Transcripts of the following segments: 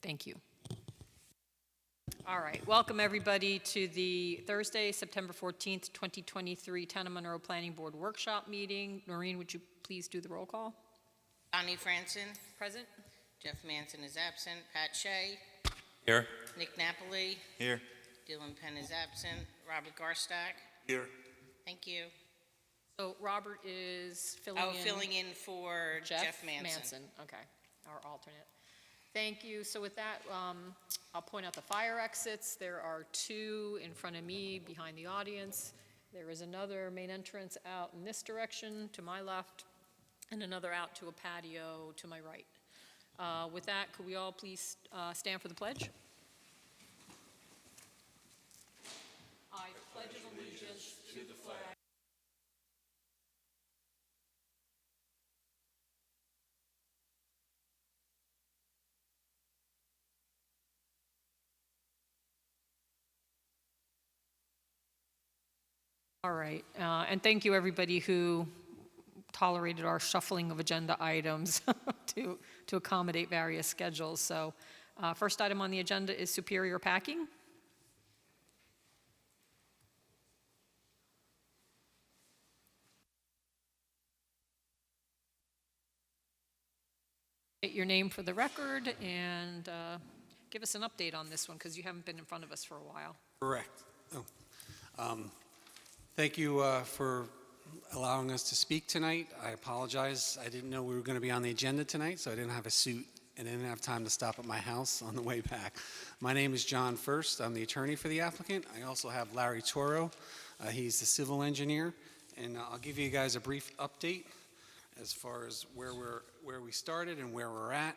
Thank you. All right, welcome everybody to the Thursday, September 14th, 2023 Town of Monroe Planning Board Workshop Meeting. Noreen, would you please do the roll call? Bonnie Franson. Present. Jeff Manson is absent. Pat Shea. Here. Nick Napoli. Here. Dylan Penn is absent. Robert Garstack. Here. Thank you. So Robert is filling in for Jeff Manson. Okay, our alternate. Thank you. So with that, I'll point out the fire exits. There are two in front of me behind the audience. There is another main entrance out in this direction to my left and another out to a patio to my right. With that, could we all please stand for the pledge? I pledge allegiance to the flag. All right, and thank you everybody who tolerated our shuffling of agenda items to accommodate various schedules. So first item on the agenda is Superior Packing. State your name for the record and give us an update on this one because you haven't been in front of us for a while. Correct. Thank you for allowing us to speak tonight. I apologize. I didn't know we were going to be on the agenda tonight, so I didn't have a suit and I didn't have time to stop at my house on the way back. My name is John First. I'm the attorney for the applicant. I also have Larry Toro. He's the civil engineer, and I'll give you guys a brief update as far as where we started and where we're at.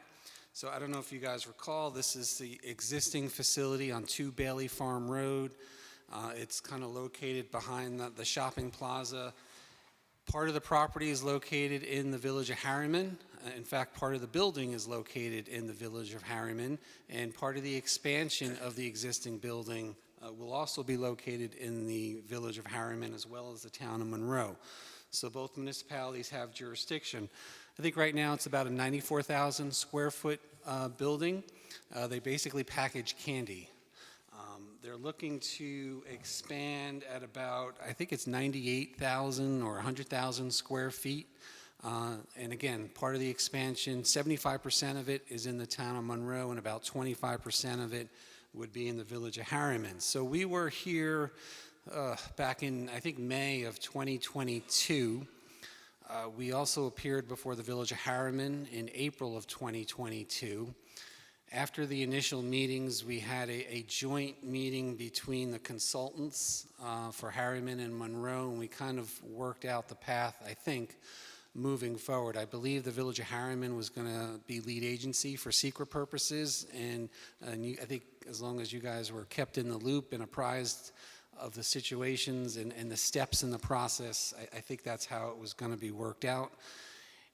So I don't know if you guys recall, this is the existing facility on 2 Bailey Farm Road. It's kind of located behind the shopping plaza. Part of the property is located in the village of Harriman. In fact, part of the building is located in the village of Harriman, and part of the expansion of the existing building will also be located in the village of Harriman as well as the town of Monroe. So both municipalities have jurisdiction. I think right now it's about a 94,000 square foot building. They basically package candy. They're looking to expand at about, I think it's 98,000 or 100,000 square feet. And again, part of the expansion, 75% of it is in the town of Monroe and about 25% of it would be in the village of Harriman. So we were here back in, I think, May of 2022. We also appeared before the village of Harriman in April of 2022. After the initial meetings, we had a joint meeting between the consultants for Harriman and Monroe, and we kind of worked out the path, I think, moving forward. I believe the village of Harriman was going to be lead agency for secret purposes, and I think as long as you guys were kept in the loop and apprised of the situations and the steps in the process, I think that's how it was going to be worked out.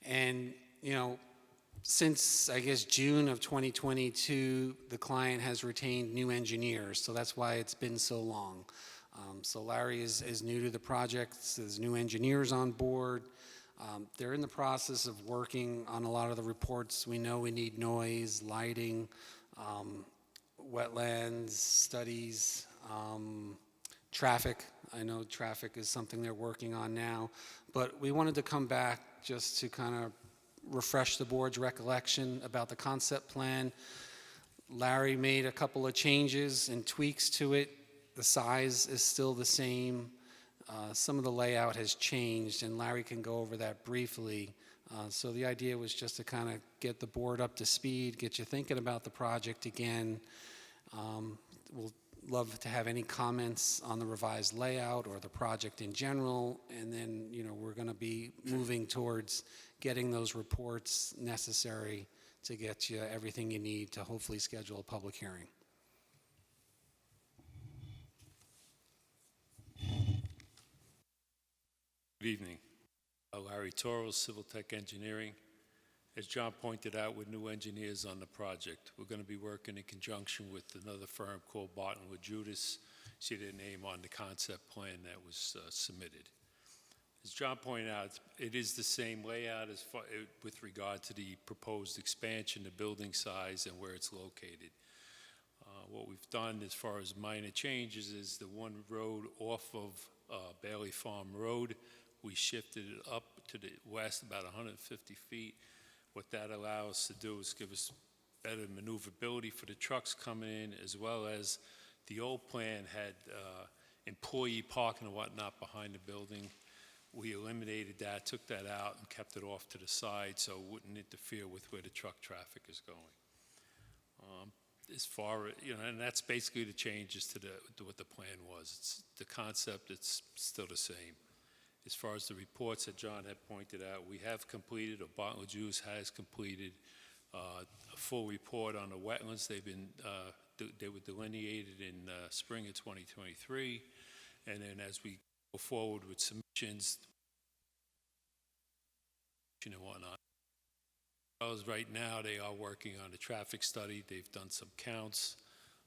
And, you know, since, I guess, June of 2022, the client has retained new engineers, so that's why it's been so long. So Larry is new to the project. There's new engineers on board. They're in the process of working on a lot of the reports. We know we need noise, lighting, wetlands, studies, traffic. I know traffic is something they're working on now, but we wanted to come back just to kind of refresh the board's recollection about the concept plan. Larry made a couple of changes and tweaks to it. The size is still the same. Some of the layout has changed, and Larry can go over that briefly. So the idea was just to kind of get the board up to speed, get you thinking about the project again. We'll love to have any comments on the revised layout or the project in general, and then, you know, we're going to be moving towards getting those reports necessary to get you everything you need to hopefully schedule a public hearing. Good evening. Larry Toro, Civil Tech Engineering. As John pointed out, with new engineers on the project, we're going to be working in conjunction with another firm called Barton with Judas. See their name on the concept plan that was submitted. As John pointed out, it is the same layout as far, with regard to the proposed expansion, the building size, and where it's located. What we've done as far as minor changes is the one road off of Bailey Farm Road, we shifted it up to the west about 150 feet. What that allows us to do is give us better maneuverability for the trucks coming in, as well as the old plan had employee parking and whatnot behind the building. We eliminated that, took that out, and kept it off to the side so it wouldn't interfere with where the truck traffic is going. As far, and that's basically the changes to what the plan was. It's the concept, it's still the same. As far as the reports that John had pointed out, we have completed, or Bartlett Juice has completed, a full report on the wetlands. They were delineated in spring of 2023, and then as we go forward with submissions and whatnot. Well, as right now, they are working on a traffic study. They've done some counts.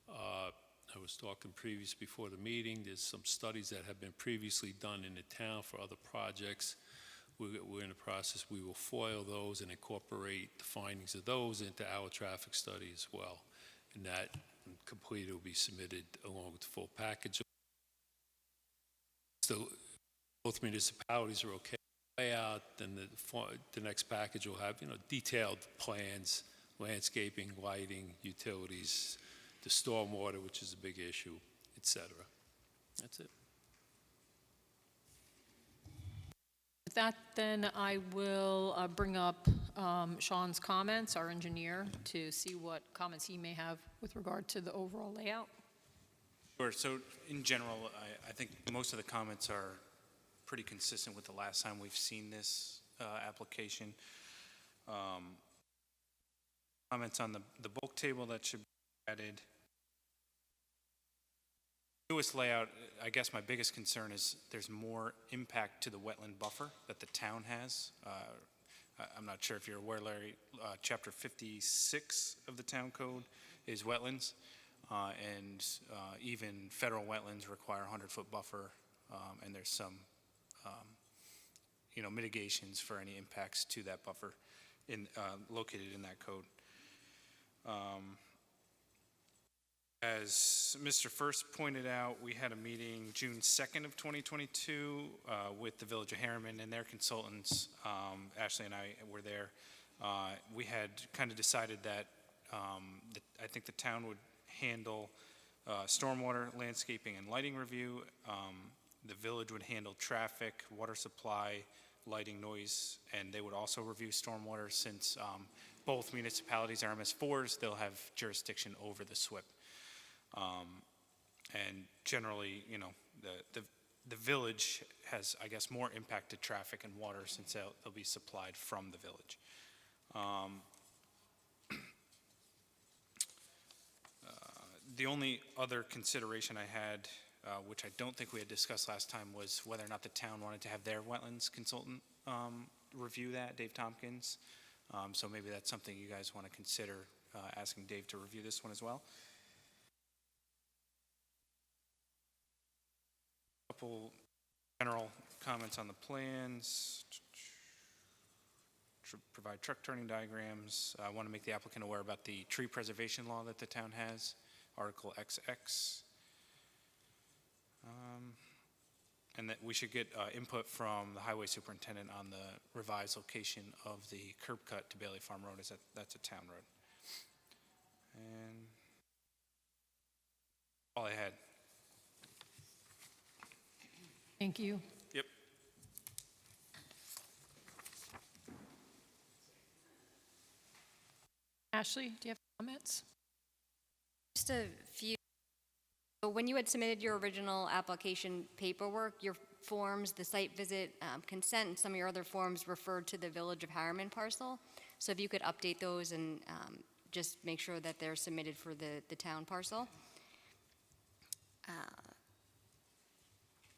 I was talking before the meeting, there's some studies that have been previously done in the town for other projects. We're in the process. We will foil those and incorporate the findings of those into our traffic study as well. And that, when completed, will be submitted along with the full package. So both municipalities are okay with the layout, then the next package will have, detailed plans, landscaping, lighting, utilities, the stormwater, which is a big issue, et cetera. That's it. With that, then I will bring up Sean's comments, our engineer, to see what comments he may have with regard to the overall layout. Sure. So in general, I think most of the comments are pretty consistent with the last time we've seen this application. Comments on the bulk table that should be added. Newest layout, I guess my biggest concern is there's more impact to the wetland buffer that the town has. I'm not sure if you're aware, Larry, Chapter 56 of the town code is wetlands, and even federal wetlands require a 100-foot buffer, and there's some, mitigations for any impacts to that buffer located in that code. As Mr. First pointed out, we had a meeting June 2nd of 2022 with the Village of Harriman and their consultants. Ashley and I were there. We had kind of decided that I think the town would handle stormwater, landscaping, and lighting review. The village would handle traffic, water supply, lighting, noise, and they would also review stormwater since both municipalities are MS4s, they'll have jurisdiction over the SWIP. And generally, the village has, I guess, more impact to traffic and water since they'll be supplied from the village. The only other consideration I had, which I don't think we had discussed last time, was whether or not the town wanted to have their wetlands consultant review that, Dave Tompkins. So maybe that's something you guys want to consider, asking Dave to review this one as well. Couple general comments on the plans. Provide truck turning diagrams. I want to make the applicant aware about the tree preservation law that the town has, Article XX. And that we should get input from the highway superintendent on the revised location of the curb cut to Bailey Farm Road, that's a town road. And all I had. Thank you. Yep. Ashley, do you have comments? Just a few. So when you had submitted your original application paperwork, your forms, the site visit consent, and some of your other forms referred to the Village of Harriman parcel. So if you could update those and just make sure that they're submitted for the town parcel.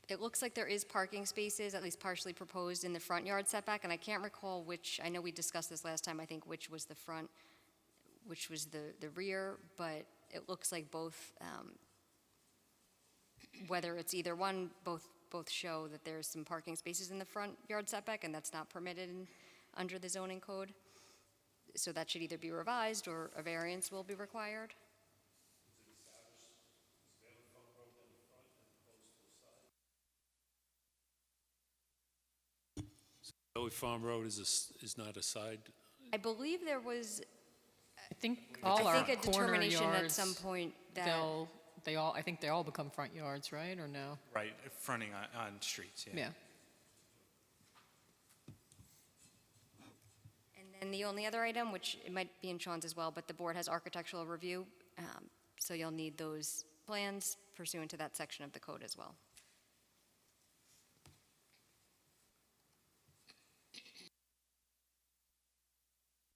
It looks like there is parking spaces, at least partially proposed, in the front yard setback, and I can't recall which, I know we discussed this last time, I think which was the front, which was the rear, but it looks like both, whether it's either one, both both show that there's some parking spaces in the front yard setback, and that's not permitted under the zoning code. So that should either be revised or a variance will be required. Bailey Farm Road is not a side, I believe there was, I think all our I think a corner determination at yards, some point that, I think they all become front yards, right, or no? Right, fronting on streets, yeah. Yeah. and then the only other item, which it might be in Sean's as well, but the board has architectural review, so you'll need those plans pursuant to that section of the code as well.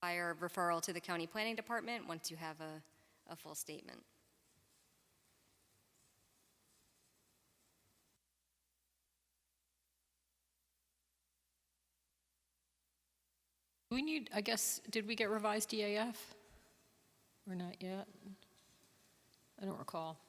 Fire referral to the county planning department once you have a full statement. We need, I guess, did we get revised EAF? Or not yet? I don't recall.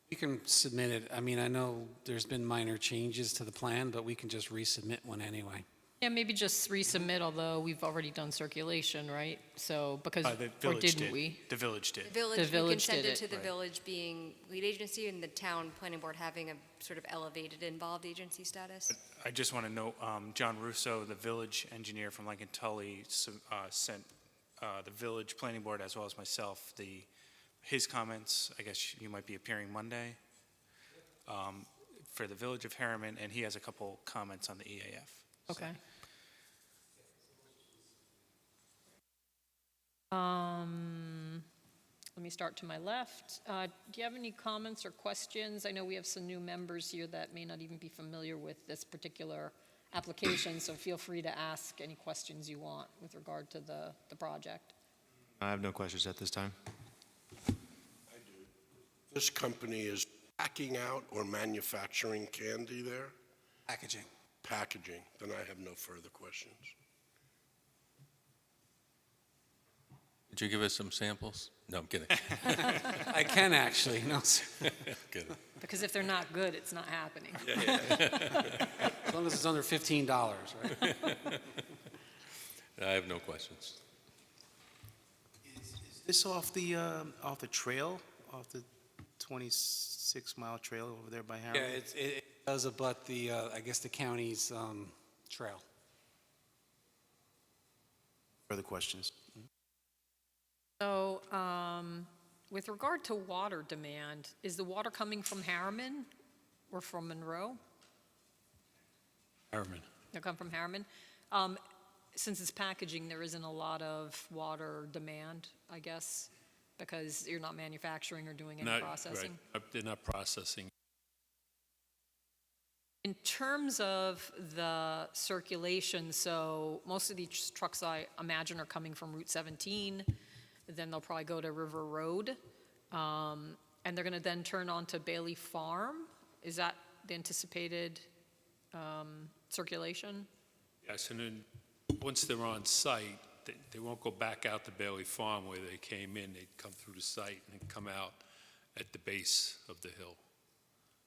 We can submit it. I mean, I know there's been minor changes to the plan, but we can just resubmit one anyway. Yeah, maybe just resubmit, although we've already done circulation, right? So, because, The or village didn't did. we? The village did. The village, we can village send did it to it. the Right. village being lead agency and the town planning board having a sort of elevated involved agency status. I just want to note, John Russo, the village engineer from Lincoln Tully, sent the village planning board as well as myself his comments. I guess you might be appearing Monday for the village of Harriman, and he has a couple comments on the EAF. So- Okay. Let me start to my left. Do you have any comments or questions? I know we have some new members here that may not even be familiar with this particular application, so feel free to ask any questions you want with regard to the project. I have no questions at this time. This company is packing out or manufacturing candy there? Packaging. Packaging. Then I have no further questions. Did you give us some samples? No, I'm kidding. I can actually, no, sir. Kidding. Because if they're not good, it's not happening. As long as it's under $15, right? I have no questions. Is this off the trail, off the 26-mile trail over there by Yeah, Harriman? it does abut the, I guess, the county's trail. Further questions? So, with regard to water demand, is the water coming from Harriman or from Monroe? Harriman. They'll come from Harriman. Since it's packaging, there isn't a lot of water demand, I guess, because you're not manufacturing or doing any Not- processing. right. They're not processing. In terms of the circulation, so most of these trucks, I imagine, are coming from Route 17. Then they'll probably go to River Road. And they're going to then turn onto Bailey Farm. Is that the anticipated circulation? Yes, and then, once they're on site, they won't go back out to Bailey Farm where they came in. They'd come through the site and then come out at the base of the hill,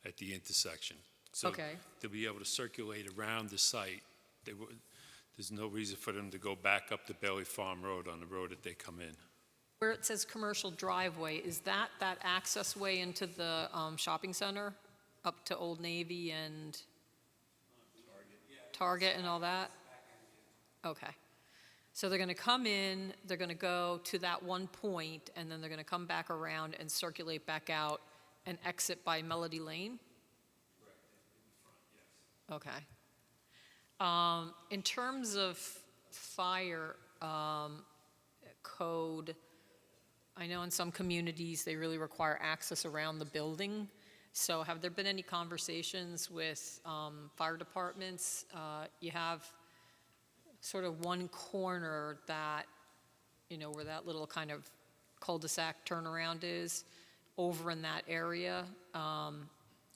at the intersection. So Okay. they'll be able to circulate around the site. There's no reason for them to go back up to Bailey Farm Road on the road that they come in. Where it says commercial driveway, is that access way into the shopping center, up to Old Navy and Target and all that? Okay. So they're going to come in, they're going to go to that one point, and then they're going to come back around and circulate back out and exit by Melody Lane? Okay. In terms of fire code, I know in some communities, they really require access around the building. So have there been any conversations with fire departments? You have sort of one corner that, where that little kind of cul-de-sac turnaround is, over in that area.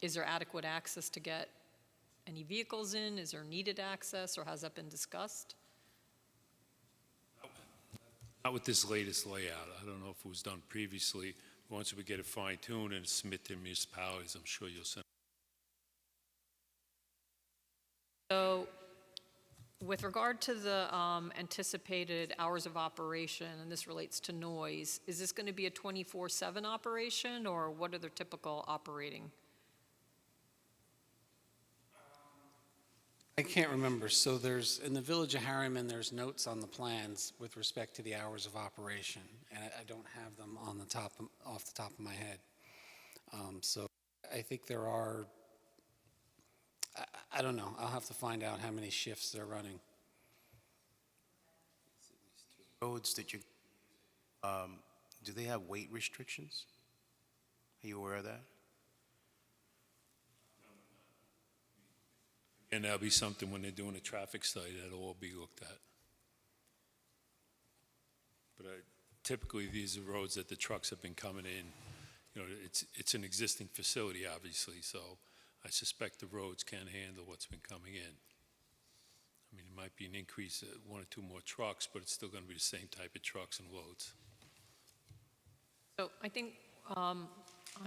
Is there adequate access to get any vehicles in? Is there needed access, or has that been discussed? Not with this latest layout. I don't know if it was done previously. Once we get it fine-tuned and submit to municipalities, I'm sure you'll send. So with regard to the anticipated hours of operation, and this relates to noise, is this going to be a 24/7 operation, or what are their typical operating? I can't remember. So there's, in the Village of Harriman, there's notes on the plans with respect to the hours of operation, and I don't have them on the top, off the top of my head. So I think there are, I don't know. I'll have to find out how many shifts they're running. Roads that you, do they have weight restrictions? Are you aware of that? And that'll be something when they're doing a traffic study, that'll all be looked at. But typically, these are roads that the trucks have been coming in. You know, it's an existing facility, obviously, so I suspect the roads can handle what's been coming in. I mean, it might be an increase of 1 or 2 more trucks, but it's still going to be the same type of trucks and loads. So I think, I'm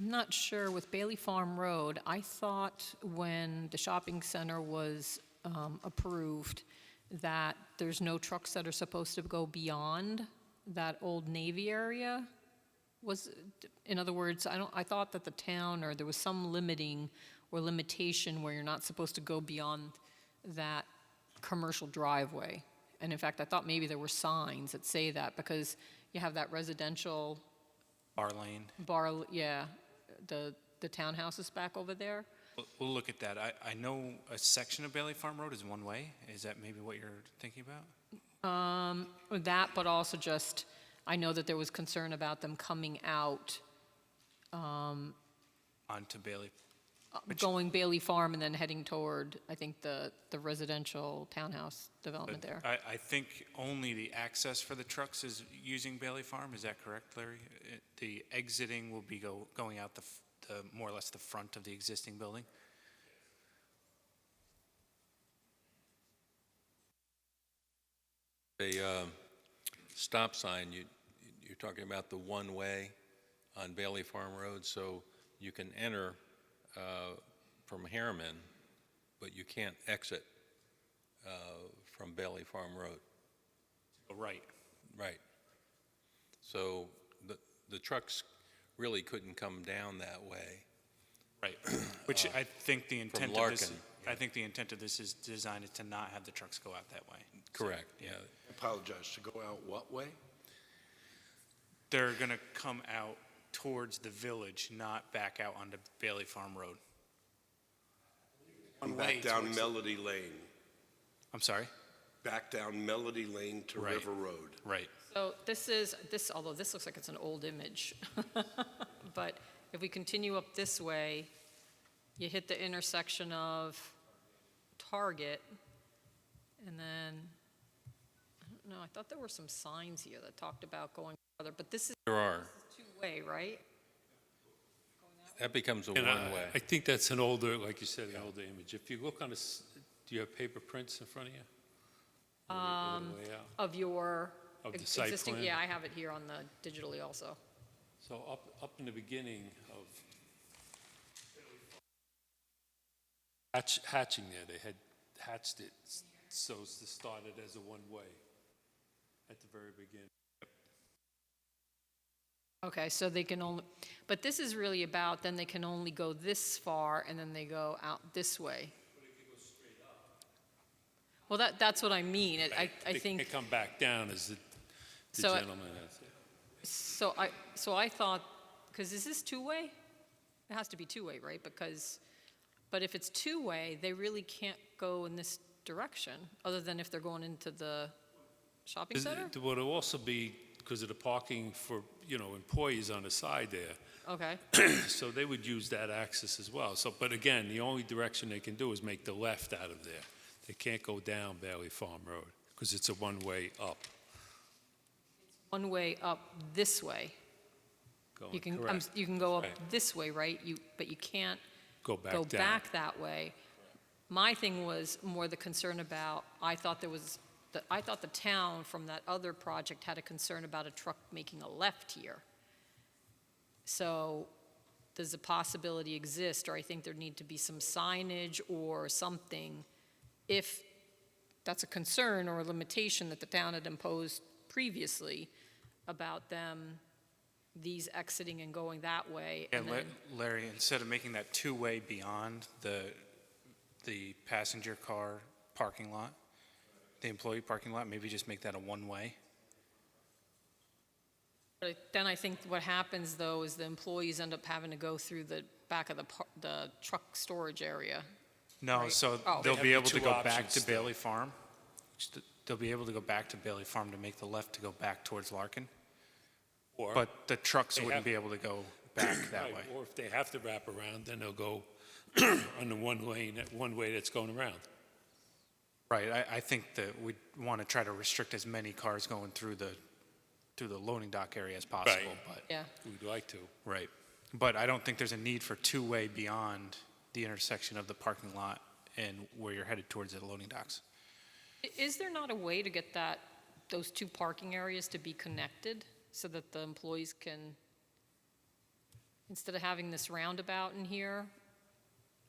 not sure with Bailey Farm Road, I thought when the shopping center was approved that there's no trucks that are supposed to go beyond that Old Navy area. In other words, I thought that the town, or there was some limiting or limitation where you're not supposed to go beyond that commercial driveway. And in fact, I thought maybe there were signs that say that, because you have that residential Bar lane. yeah, the townhouses back over there. We'll look at that. I know a section of Bailey Farm Road is one way. Is that maybe what you're thinking about? That, but also just, I know that there was concern about them coming out, Onto Bailey. going Bailey Farm and then heading toward, I think, the residential townhouse development there. I think only the access for the trucks is using Bailey Farm. Is that correct, Larry? The exiting will be going out the more or less the front of the existing building? A stop sign, you're talking about the one-way on Bailey Farm Road, so you can enter from Harriman, but you can't exit from Bailey Farm Road. Right. Right. So the trucks really couldn't come down that way. Right. Which I think the intent of this, Larkin. I think the intent of this is designed to not have the trucks go out that way. Correct, yeah. Apologize, to go out what way? They're going to come out towards the village, not back out onto Bailey Farm Road. One way Back down towards- Melody Lane, I'm sorry? back down Melody Lane to Right. River Road. Right. So although this looks like it's an old image, but if we continue up this way, you hit the intersection of Target, and then, I don't know, I thought there were some signs here that talked about going further, but this is There are. two-way, right? That becomes a And one-way. I think that's an older, like you said, an older image. If you look on this, do you have paper prints in front of you? Or the layout? Of your Of the site existing, plan? yeah, I have it here on the digitally also. So up in the beginning of hatching there, they had hatched it so as to start it as a one-way at the very beginning. Okay, so they can only, but this is really about, then they can only go this far, and then they go out this way. Well, that's what I mean. I They think, can't come back down as the So I- gentleman has said. so I thought, because is this two-way? It has to be two-way, right? But if it's two-way, they really can't go in this direction, other than if they're going into the shopping center? Well, it'll also be because of the parking for, employees on the side there. Okay, So they would use that access as well. So, but again, the only direction they can do is make the left out of there. They can't go down Bailey Farm Road because it's a one-way up. one way up this way. Going You can, correct. you can go up Right. this way, right? But you can't Go back go down. back that way. My thing was more the concern about, I thought the town from that other project had a concern about a truck making a left here. So does the possibility exist, or I think there need to be some signage or something if that's a concern or a limitation that the town had imposed previously about them, these exiting and going that way. Yeah, And then, Larry, instead of making that two-way beyond the passenger car parking lot, the employee parking lot, maybe just make that a one-way. but then I think what happens, though, is the employees end up having to go through the back of the truck storage area. No, Right. so Oh. they'll They be have able the to two go back options to still. Bailey Farm. They'll be able to go back to Bailey Farm to make the left to go back towards Larkin. Or- But the trucks They wouldn't have- be able to go back that Right, way. or if they have to wrap around, then they'll go on the one way that's going around. Right, I think that we want to try to restrict as many cars going through the loading dock area as possible, Right. but, Yeah. We'd like to. right. But I don't think there's a need for two-way beyond the intersection of the parking lot and where you're headed towards the loading docks. Is there not a way to get those two parking areas to be connected so that the employees can, instead of having this roundabout in here,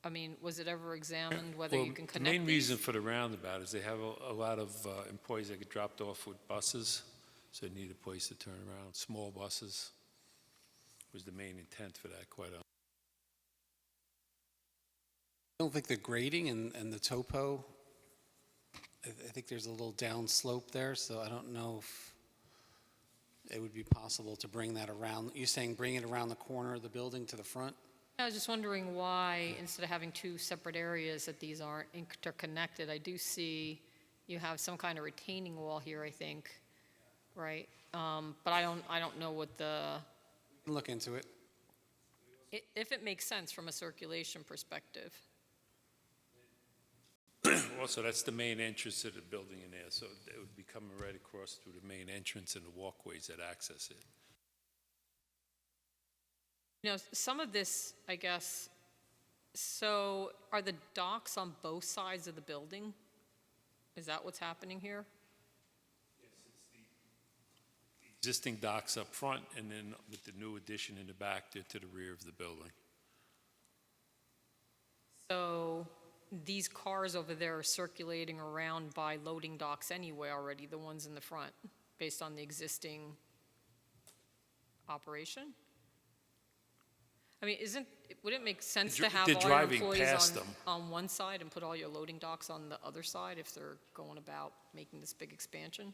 I mean, was it ever examined whether Well, you can the connect main reason these? for the roundabout is they have a lot of employees that get dropped off with buses, so they need a place to turn around. Small buses was the main intent for that, quite honestly. I don't think the grading and the topo, I think there's a little down slope there, so I don't know if it would be possible to bring that around. You're saying bring it around the corner of the building to the front? I was just wondering why, instead of having two separate areas, that these aren't interconnected. I do see you have some kind of retaining wall here, I think, right? But I don't know what Look into it. if it makes sense from a circulation perspective. Also, that's the main entrance to the building in there, so it would be coming right across through the main entrance and the walkways that access it. You know, some of this, I guess, so are the docks on both sides of the building? Is that what's happening here? Existing docks up front, and then with the new addition in the back, they're to the rear of the building. So these cars over there are circulating around by loading docks anyway already, the ones in the front, based on the existing operation? I mean, would it make sense to have They're all your driving employees past them. on one side and put all your loading docks on the other side if they're going about making this big expansion?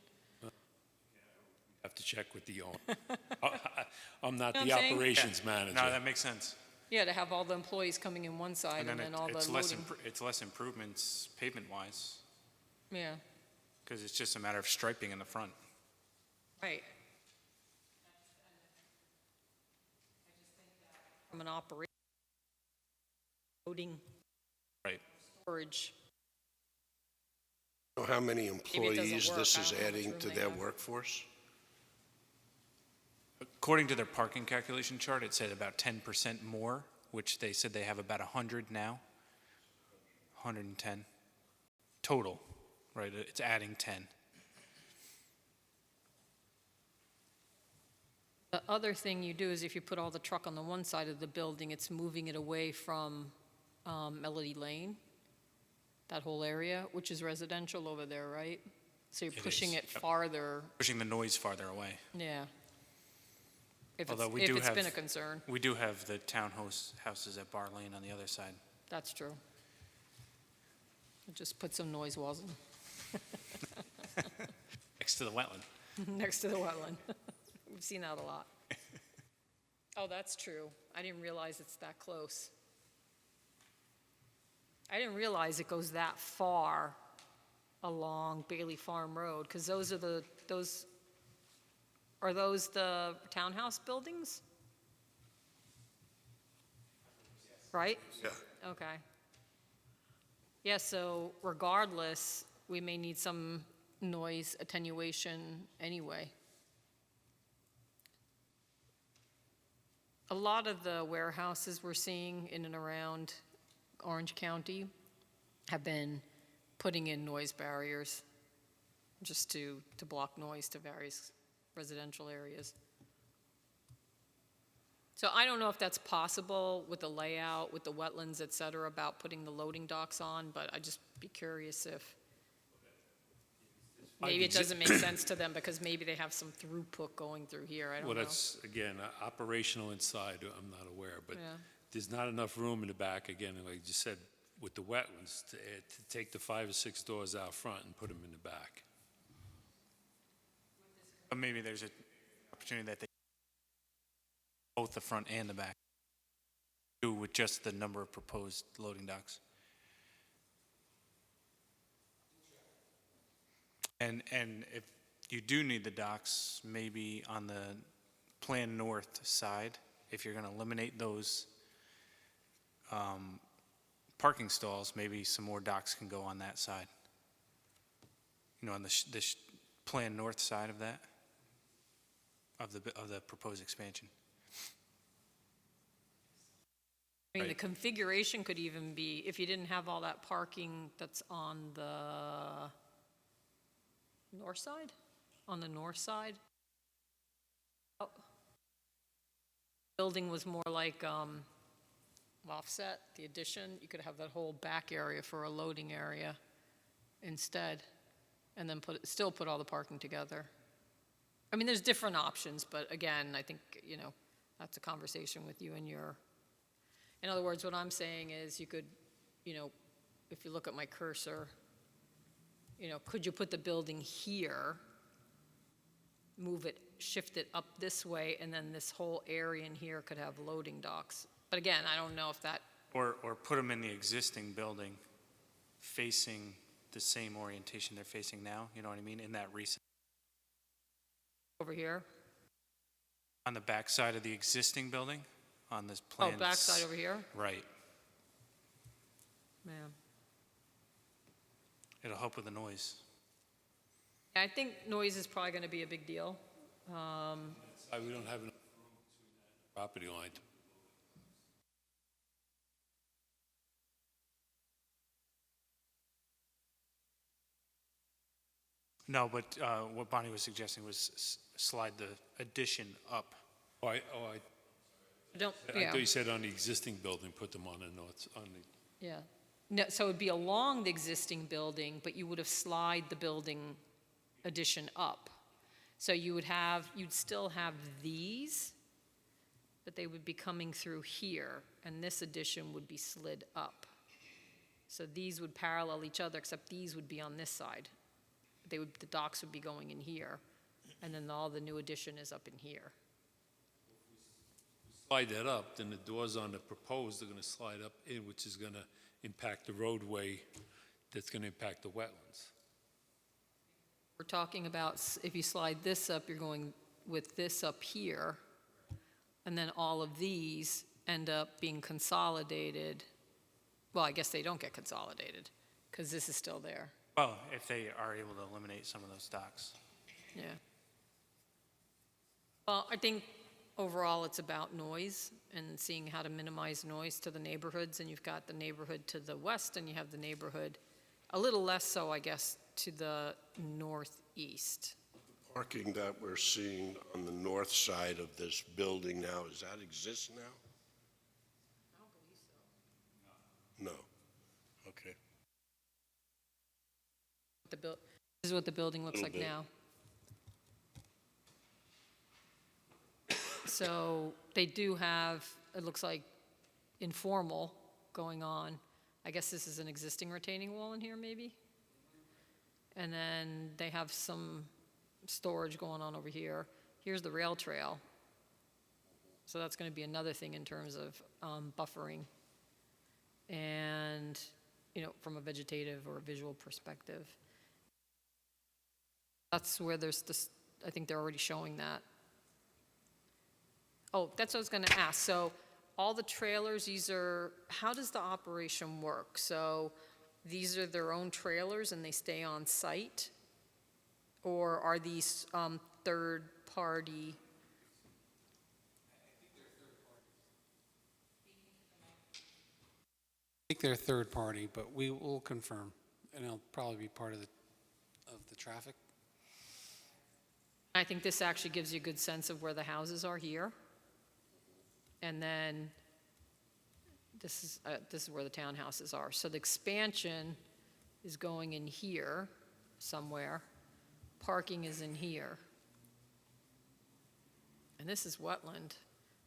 Have to check with the owner. I'm not You know the what I'm saying? operations No, manager. that makes sense. Yeah, to have all the employees coming in one side and then all the it's loading. it's less improvements pavement-wise, Yeah, because it's just a matter of striping in the front. right. From an operation, loading, Right. storage, Know how many doesn't employees work. this I is don't know how much adding room to they their have. workforce? According to their parking calculation chart, it said about 10% more, which they said they have about 100 now. 110 total, right? It's adding 10. The other thing you do is if you put all the truck on the one side of the building, it's moving it away from Melody Lane, that whole area, which is residential over there, right? So you're It pushing is, it yep. farther, Pushing the noise farther away. yeah. If Although we if do it's been a have- concern, We do have the houses at Bar Lane on the other side. that's true. Just put some noise walls Next to the wetland. next to the wetland. We've seen that a lot. Oh, that's true. I didn't realize it's that close. I didn't realize it goes that far along Bailey Farm Road, because are those the townhouse buildings? Right? Yeah. Okay. Yeah, so regardless, we may need some noise attenuation anyway. A lot of the warehouses we're seeing in and around Orange County have been putting in noise barriers just to block noise to various residential areas. So I don't know if that's possible with the layout, with the wetlands, et cetera, about putting the loading docks on, but I'd just be curious if, maybe it doesn't make sense to them because maybe they have some throughput going through here, I don't know. Well, that's, again, operational inside, I'm not aware, but Yeah. there's not enough room in the back, again, like you said, with the wetlands, to take the 5 or 6 doors out front and put them in the back. But maybe there's an opportunity that they, both the front and the back, do with just the number of proposed loading docks. And if you do need the docks, maybe on the Plan North side, if you're gonna eliminate those parking stalls, maybe some more docks can go on that side. You know, on the Plan North side of that, of the proposed expansion. I mean, the Right. configuration could even be, if you didn't have all that parking that's on the north side? On the north side? Oh. Building was more like offset, the addition, you could have that whole back area for a loading area instead, and then still put all the parking together. I mean, there's different options, but again, I think, you know, that's a conversation with you and your, in other words, what I'm saying is you could, you know, if you look at my cursor, you know, could you put the building here, move it, shift it up this way, and then this whole area in here could have loading docks? But again, I don't know if that, Or put them in the existing building facing the same orientation they're facing now, you know what I mean, in that recent, over here, on the back side of the existing building, on this plan. oh, backside over here? Right. Yeah. It'll help with the noise. I think noise is probably gonna be a big deal. We don't have enough room between that property line. No, but what Bonnie was suggesting was slide the addition up. I don't, I yeah. thought you said on the existing building, put them on the north, on the, Yeah. No, so it'd be along the existing building, but you would have slide the building addition up. So you would have, you'd still have these, but they would be coming through here, and this addition would be slid up. So these would parallel each other, except these would be on this side. They would, the docks would be going in here, and then all the new addition is up in here. slide that up, then the doors on the proposed are gonna slide up in, which is gonna impact the roadway, that's gonna impact the wetlands. We're talking about, if you slide this up, you're going with this up here, and then all of these end up being consolidated. Well, I guess they don't get consolidated, because this is still there. Well, if they are able to eliminate some of those docks. Yeah. Well, I think overall it's about noise and seeing how to minimize noise to the neighborhoods. And you've got the neighborhood to the west, and you have the neighborhood, a little less so, I guess, to the northeast. Parking that we're seeing on the north side of this building now, does that exist now? I don't believe so. No. Okay. This is what the building looks Little like bit. now. So they do have, it looks like informal going on. I guess this is an existing retaining wall in here, maybe? And then they have some storage going on over here. Here's the rail trail. So that's going to be another thing in terms of buffering. And, you know, from a vegetative or a visual perspective. That's where there's this, I think they're already showing that. Oh, that's what I was going to ask. So all the trailers, these are, how does the operation work? So these are their own trailers and they stay on site? Or are these third-party? I think they're third party, but we will confirm, and it'll probably be part of the traffic. I think this actually gives you a good sense of where the houses are here. and then this is where the townhouses are. So the expansion is going in here somewhere. Parking is in here. And this is wetland.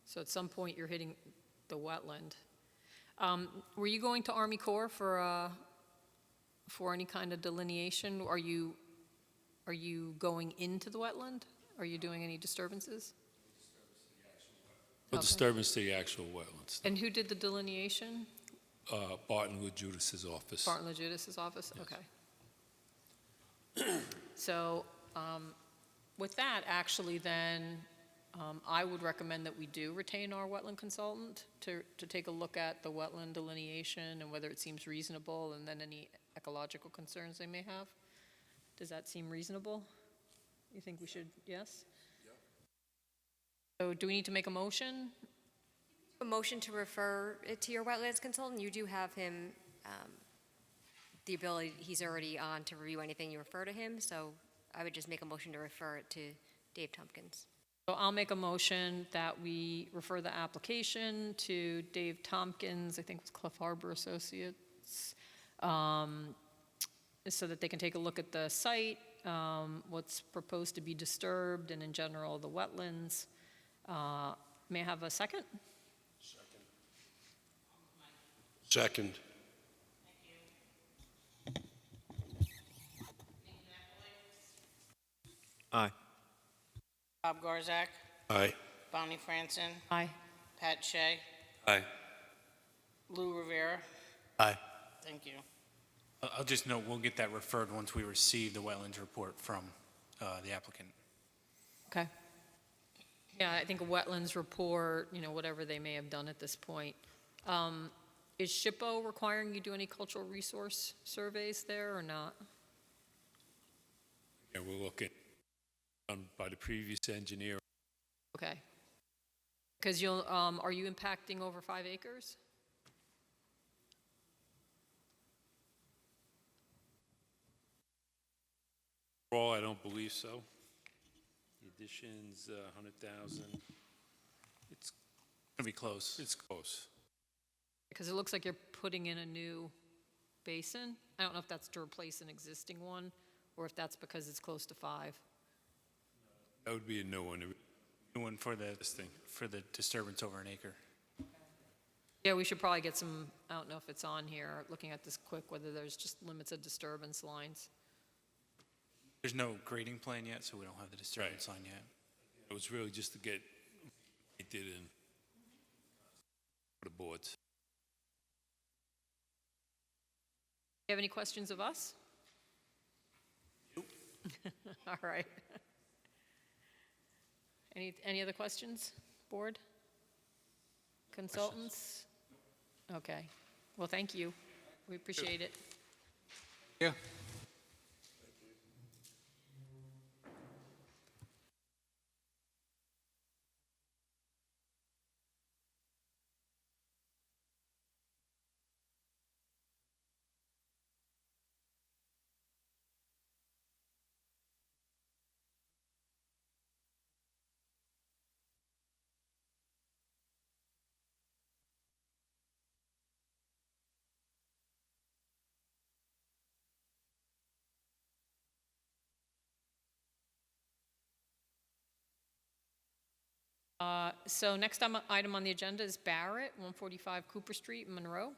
So at some point, you're hitting the wetland. Were you going to Army Corps for any kind of delineation? Are you going into the wetland? Are you doing any disturbances? No Okay. disturbance to the actual wetlands. And who did the delineation? Barton with Judas's office. Barton LaJudas's office? Okay. So with that, actually, then, I would recommend that we do retain our wetland consultant to take a look at the wetland delineation and whether it seems reasonable, and then any ecological concerns they may have. Does that seem reasonable? You think we should, yes? So do we need to make a motion? A motion to refer it to your wetlands consultant, you do have him, the ability, he's already on to review anything you refer to him, so I would just make a motion to refer it to Dave Tompkins. So I'll make a motion that we refer the application to Dave Tompkins, I think it was Cliff Harbor Associates, so that they can take a look at the site, what's proposed to be disturbed, and in general, the wetlands. May I have a second? Second. Aye. Bob Garzak, Aye. Bonnie Franson, Aye. Pat Shea, Aye. Lou Rivera. Aye. Thank you. I'll just note, we'll get that referred once we receive the wetlands report from the applicant. Okay. Yeah, I think a wetlands report, whatever they may have done at this point. Is SHPO requiring you do any cultural resource surveys there or not? And we're looking done by the previous engineer. Okay. Because are you impacting over 5 acres? Overall, I don't believe so. The addition's 100,000. It's It'll be close. It's close. Because it looks like you're putting in a new basin. I don't know if that's to replace an existing one, or if that's because it's close to 5. That would be a new one. New one for This thing. the disturbance over an acre. Yeah, we should probably get some, I don't know if it's on here, looking at this quick, whether there's just limits of disturbance lines. There's no grading plan yet, so we don't have the disturbance line yet. It was really just to get it did in for the boards. You have any questions of us? All right. Any other questions, board? Consultants? Okay. Well, thank you. We appreciate it. Yeah. So next item on the agenda is Barrett, 145 Cooper Street, Monroe.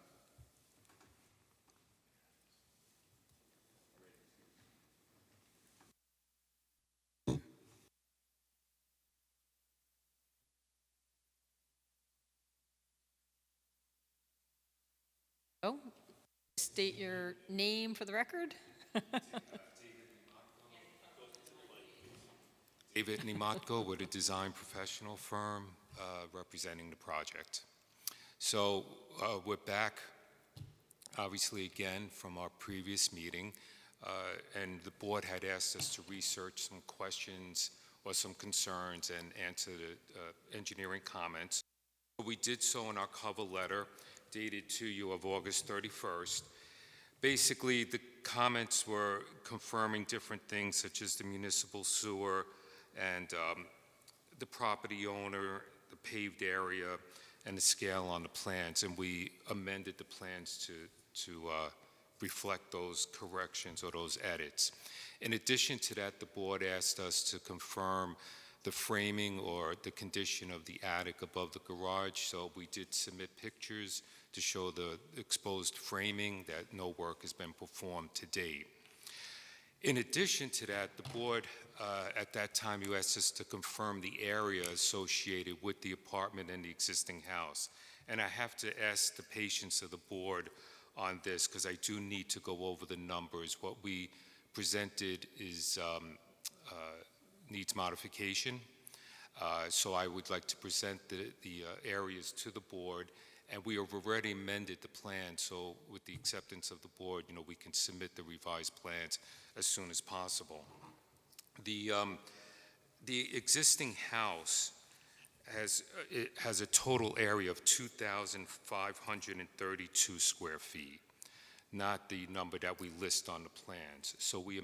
Oh, state your name for the record. David Nimatko with a design professional firm representing the project. So we're back, obviously, again, from our previous meeting, and the board had asked us to research some questions or some concerns and answer the engineering comments. We did so in our cover letter dated to you of August 31st. Basically, the comments were confirming different things such as the municipal sewer and the property owner, the paved area, and the scale on the plans, and we amended the plans to reflect those corrections or those edits. In addition to that, the board asked us to confirm the framing or the condition of the attic above the garage, so we did submit pictures to show the exposed framing, that no work has been performed to date. In addition to that, the board, at that time, you asked us to confirm the area associated with the apartment and the existing house. And I have to ask the patience of the board on this, because I do need to go over the numbers. What we presented is needs modification. So I would like to present the areas to the board, and we have already amended the plan, so with the acceptance of the board, we can submit the revised plans as soon as possible. The existing house has a total area of 2,532 square feet, not the number that we list on the plans. So we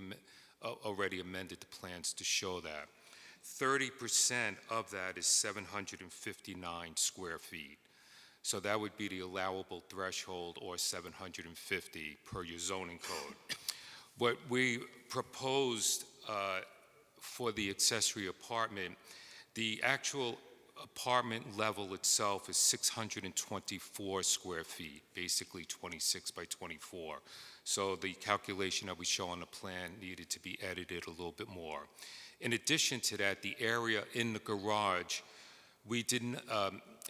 already amended the plans to show that. 30% of that is 759 square feet. So that would be the allowable threshold, or 750 per your zoning code. What we proposed for the accessory apartment, the actual apartment level itself is 624 square feet, basically 26 by 24. So the calculation that we show on the plan needed to be edited a little bit more. In addition to that, the area in the garage, we didn't,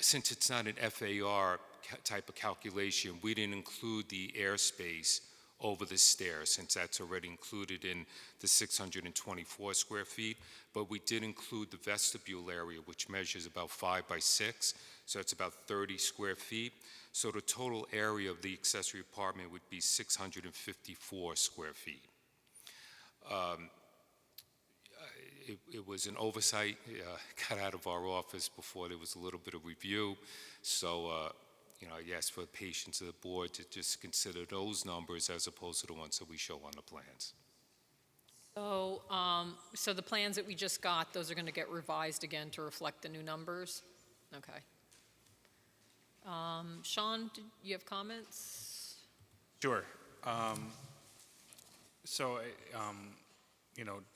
since it's not an FAR type of calculation, we didn't include the airspace over the stairs, since that's already included in the 624 square feet, but we did include the vestibule area, which measures about 5 by 6, so it's about 30 square feet. So the total area of the accessory apartment would be 654 square feet. It was an oversight, got out of our office before there was a little bit of review, so I ask for the patience of the board to just consider those numbers as opposed to the ones that we show on the plans. So the plans that we just got, those are going to get revised again to reflect the new numbers? Okay. Sean, do you have comments? Sure.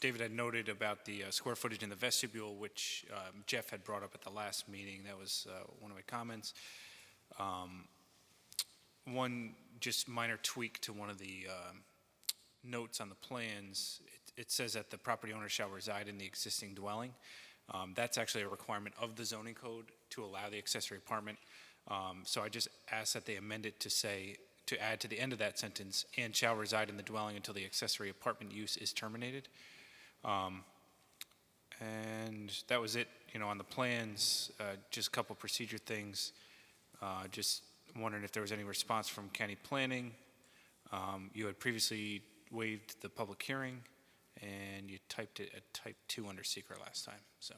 David had noted about the square footage in the vestibule, which Jeff had brought up at the last meeting. That was one of my comments. One just minor tweak to one of the notes on the plans. It says that the property owner shall reside in the existing dwelling. That's actually a requirement of the zoning code to allow the accessory apartment. So I just asked that they amend it to say, to add to the end of that sentence, and shall reside in the dwelling until the accessory apartment use is terminated. And that was it, on the plans, just a couple procedure things. Just wondering if there was any response from county planning. You had previously waived the public hearing, and you typed it at type 2 under secret last time, so.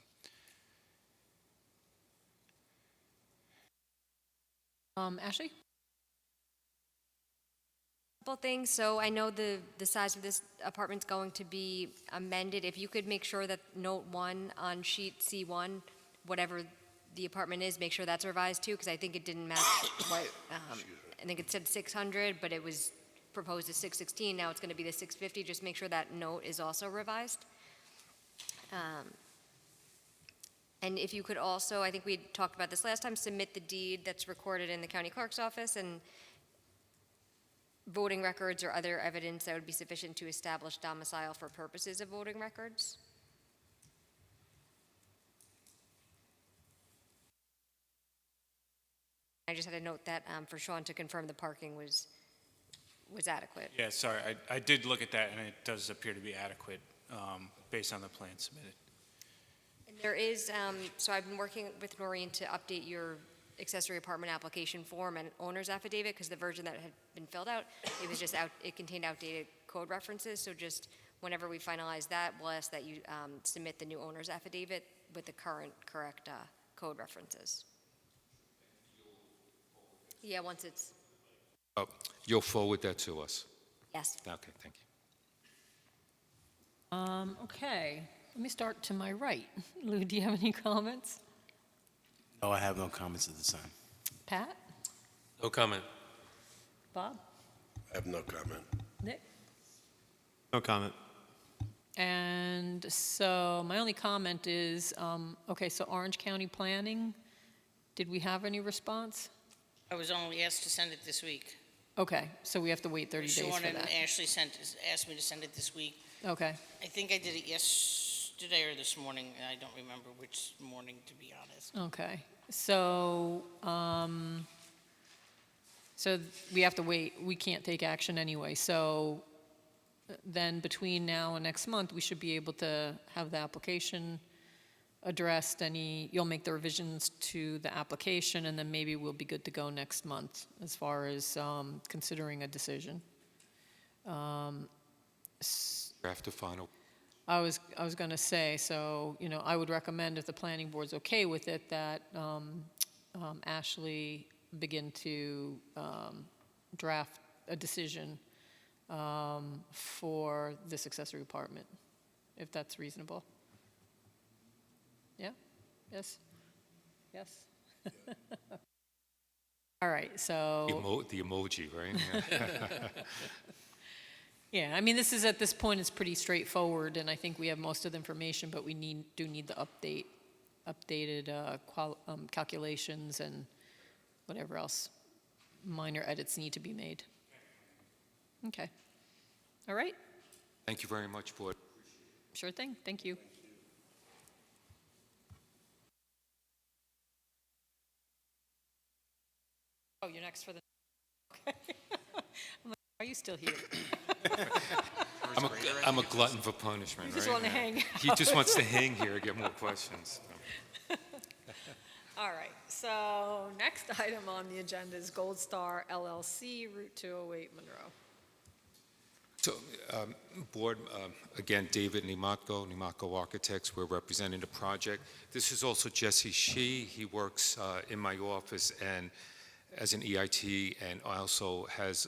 Ashley? Couple things. So I know the size of this apartment's going to be amended. If you could make sure that note 1 on sheet C1, whatever the apartment is, make sure that's revised too, because I think it didn't match what, I think it said 600, but it was proposed as 616. Now it's going to be the 650. Just make sure that note is also revised. And if you could also, I think we talked about this last time, submit the deed that's recorded in the county clerk's office and voting records or other evidence that would be sufficient to establish domicile for purposes of voting records. I just had a note that for Sean to confirm the parking was adequate. Yeah, sorry, I did look at that, and it does appear to be adequate based on the plan submitted. And there is, so I've been working with Noreen to update your accessory apartment application form and owner's affidavit, because the version that had been filled out, it was just it contained outdated code references. So just whenever we finalize that, we'll ask that you submit the new owner's affidavit with the correct code references. Yeah, once it's. You'll forward that to us? Yes. Okay, thank you. Okay, let me start to my right. Lou, do you have any comments? No, I have no comments at this time. Pat? No comment. Bob? I have no comment. Nick? No comment. And so my only comment is, okay, so Orange County Planning, did we have any response? I was only asked to send it this week. Okay, so we have to wait 30 days Sean for and that. Ashley asked me to send it this week. Okay, I think I did it yesterday or this morning. I don't remember which morning, to be honest. okay. So, so we have to wait. We can't take action anyway. So then between now and next month, we should be able to have the application addressed. You'll make the revisions to the application, and then maybe we'll be good to go next month as far as considering a decision. Draft a final. I was going to say, so, I would recommend if the planning board's okay with it, that Ashley begin to draft a decision for this accessory apartment, if that's reasonable. Yeah? Yes? Yes? All right, so, The emoji, right? yeah, I mean, this is, at this point, it's pretty straightforward, and I think we have most of the information, but we do need the updated calculations and whatever else minor edits need to be made. Okay. All right, Thank you very much, Board. sure thing, thank you. Oh, you're next for the, okay. I'm like, are you still here? I'm a glutton for punishment, You right? just want to hang He just wants to hang here, get more questions. All right, so next item on the agenda is Gold Star LLC, Route 208, Monroe. So, Board, again, David Nimatko Architects, we're representing the project. This is also Jesse Shee. He works in my office and as an EIT, and also has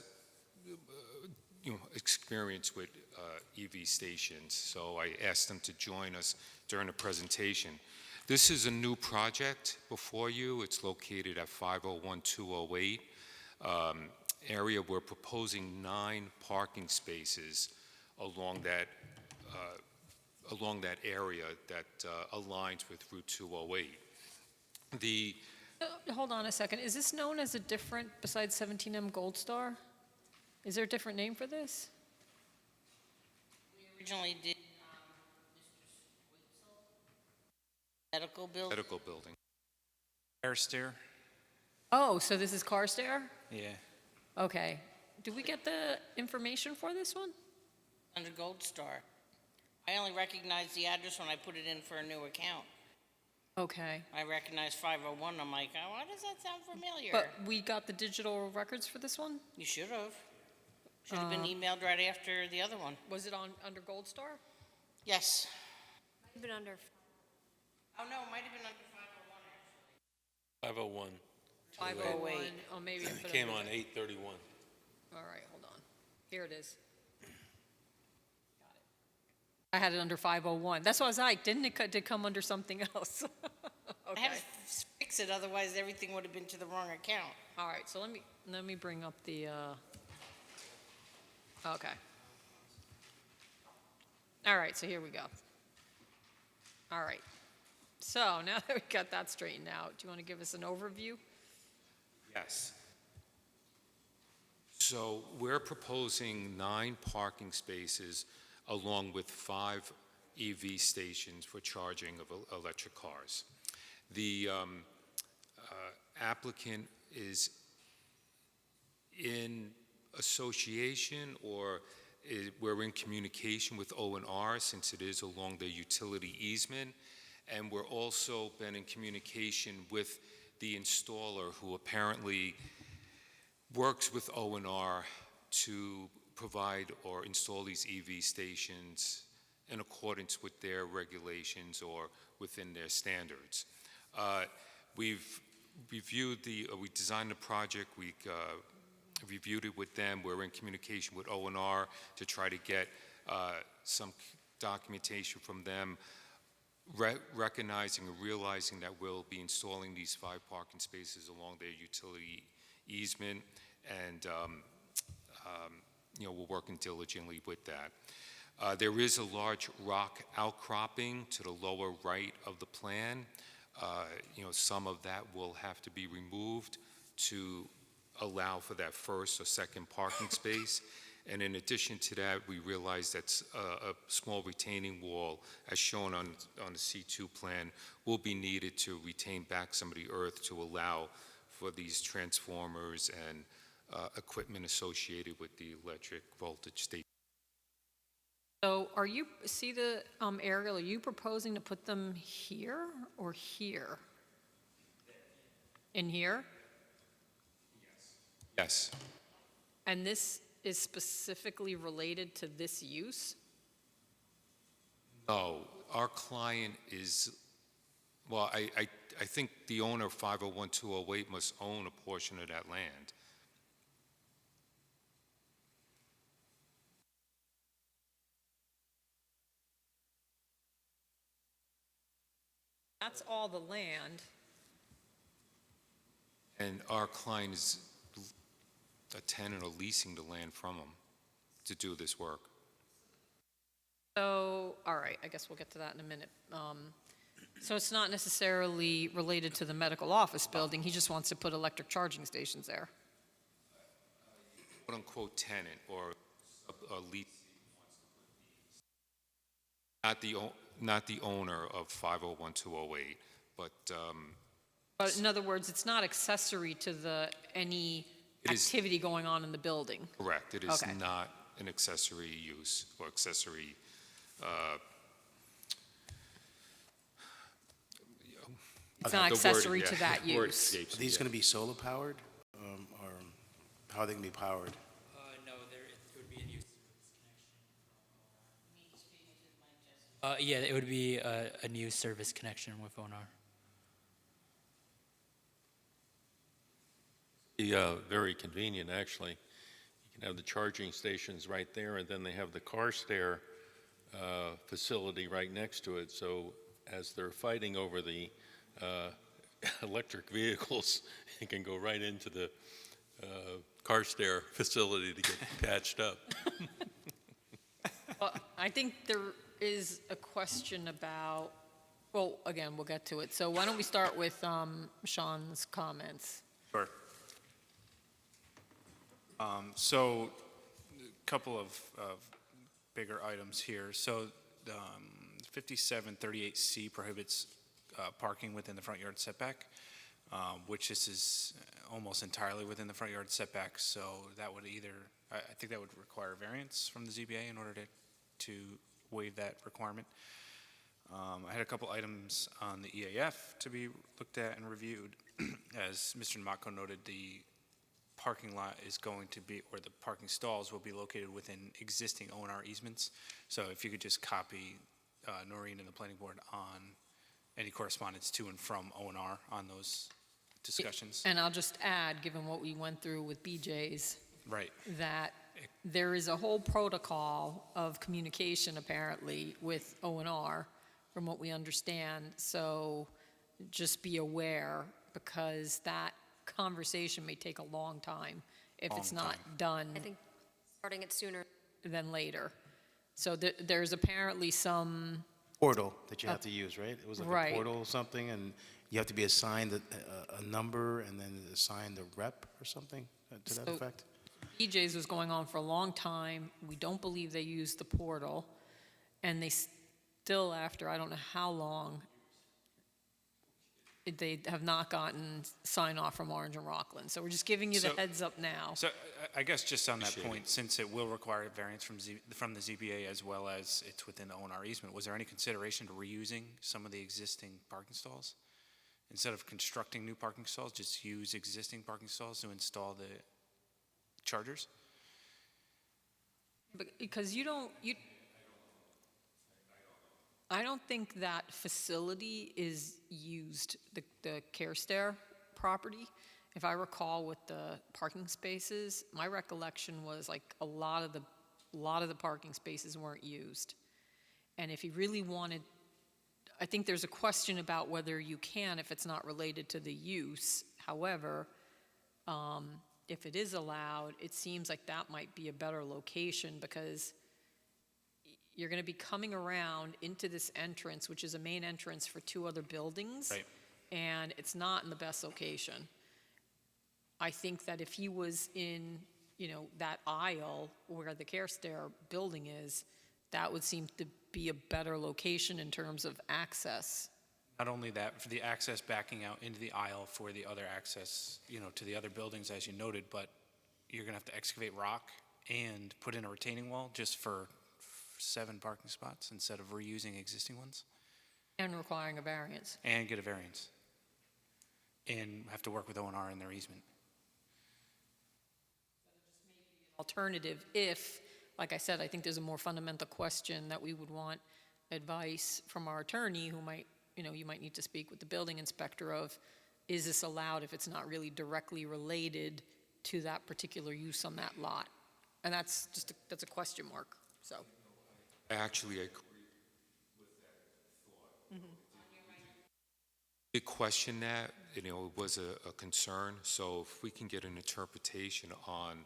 experience with EV stations. So I asked him to join us during the presentation. This is a new project before you. It's located at 501-208 area. We're proposing 9 parking spaces along that area that aligns with Route 208. Hold on a second, is this known as a different, besides 17M Gold Star? Is there a different name for this? We originally did medical bill. Medical building. Air stair? Oh, so this is Carstairs? Yeah. Okay. Did we get the information for this one? Under Gold Star. I only recognized the address when I put it in for a new account. Okay. I recognized 501. I'm like, oh, why does that sound familiar? But we got the digital records for this one? You should have. Should have been emailed right after the other one. Was it under Gold Star? Yes. Been under. Oh, no, it might have been under 501, actually. 501. 501, oh, maybe. I put It came under on that. 8/31. All right, hold on. Here it is. Got it. I had it under 501. That's why I was like, did it come under something else? I had Okay. to fix it, otherwise everything would have been to the wrong account. All right, so let me bring up the, okay. All right, so here we go. All right. So now that we got that straightened out, do you want to give us an overview? Yes. So we're proposing 9 parking spaces along with 5 EV stations for charging of electric cars. The applicant is in association, or we're in communication with O&R since it is along the utility easement, and we're also been in communication with the installer, who apparently works with O&R to provide or install these EV stations in accordance with their regulations or within their standards. We've reviewed we designed the project, we reviewed it with them. We're in communication with O&R to try to get some documentation from them recognizing and realizing that we'll be installing these 5 parking spaces along their utility easement, and we're working diligently with that. There is a large rock outcropping to the lower right of the plan. Some of that will have to be removed to allow for that first or second parking space. And in addition to that, we realize that a small retaining wall, as shown on the C2 plan, will be needed to retain back some of the earth to allow for these transformers and equipment associated with the electric voltage station. So see the aerial, are you proposing to put them here or here? In here? Yes. And this is specifically related to this use? No, our client is, well, I think the owner of 501-208 must own a portion of that land. That's all the land. And our client is a tenant or leasing the land from them to do this work. So, all right, I guess we'll get to that in a minute. So it's not necessarily related to the medical office building, he just wants to put electric charging stations there. Quote-unquote tenant or a lease. Not the owner of 501-208, but But in other words, it's not accessory to any activity going on in the building? correct. It is Okay. not an accessory use or accessory. It's not the word- accessory to yeah, that the word use? escapes Are me, these yeah. going to be solar powered? Or how are they going to be powered? No, it would be a new service connection. Yeah, it would be a new service connection with ONR. Very convenient, actually. You can have the charging stations right there, and then they have the car stair facility right next to it. So as they're fighting over the electric vehicles, you can go right into the car stair facility to get patched up. Well, I think there is a question about, well, again, we'll get to it. So why don't we start with Sean's comments? Sure. So, a couple of bigger items here. So, 5738C prohibits parking within the front yard setback, which this is almost entirely within the front yard setback. So that would I think that would require variance from the ZBA in order to waive that requirement. I had a couple items on the EAF to be looked at and reviewed. As Mr. Nmatko noted, the parking lot is going to be, or the parking stalls will be located within existing O&R easements. So if you could just copy Noreen and the planning board on any correspondence to and from O&R on those discussions. And I'll just add, given what we went through with BJ's, Right. that there is a whole protocol of communication apparently with O&R, from what we understand. So just be aware, because that conversation may take a long time if it's Long not time. done I think starting it sooner. than later. So there's apparently some, Portal that you have to use, right? It was like Right. a portal or something, and you have to be assigned a number and then assigned a rep or something to that So- effect? BJ's was going on for a long time. We don't believe they used the portal, and they still, after I don't know how long, they have not gotten sign off from Orange and Rockland. So we're just giving you the So- heads up now. So I guess just on that Appreciate point, since it will require a variance from the ZBA as well as it's within the O&R easement, was there any consideration to reusing some of the existing parking stalls? Instead of constructing new parking stalls, just use existing parking stalls to install the chargers? Because I don't think that facility is used, the Care Stair property. If I recall with the parking spaces, my recollection was like a lot of the parking spaces weren't used. And if he really wanted I think there's a question about whether you can if it's not related to the use. However, if it is allowed, it seems like that might be a better location because you're going to be coming around into this entrance, which is a main entrance for two other buildings. Right. And it's not in the best location. I think that if he was in, that aisle where the Care Stair building is, that would seem to be a better location in terms of access. Not only that, for the access backing out into the aisle for the other access, to the other buildings, as you noted, but you're going to have to excavate rock and put in a retaining wall just for 7 parking spots instead of reusing existing ones. And requiring a variance. And get a variance. And have to work with O&R in their easement. Alternative if, like I said, I think there's a more fundamental question that we would want advice from our attorney who might, you might need to speak with the building inspector of, is this allowed if it's not really directly related to that particular use on that lot? And that's a question mark, so. I actually agree with that thought. Did question that, it was a concern, so if we can get an interpretation on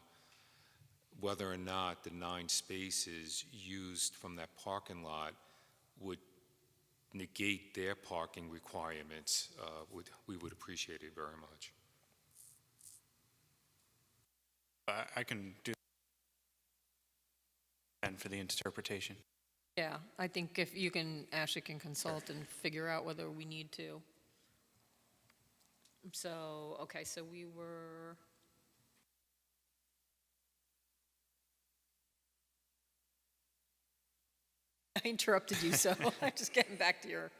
whether or not the 9 spaces used from that parking lot would negate their parking requirements, we would appreciate it very much. I can do and for the interpretation. Yeah, I think if you can, Ashley can consult and figure out whether we need to. So, okay, so we were. I interrupted you, so I'm just getting back to your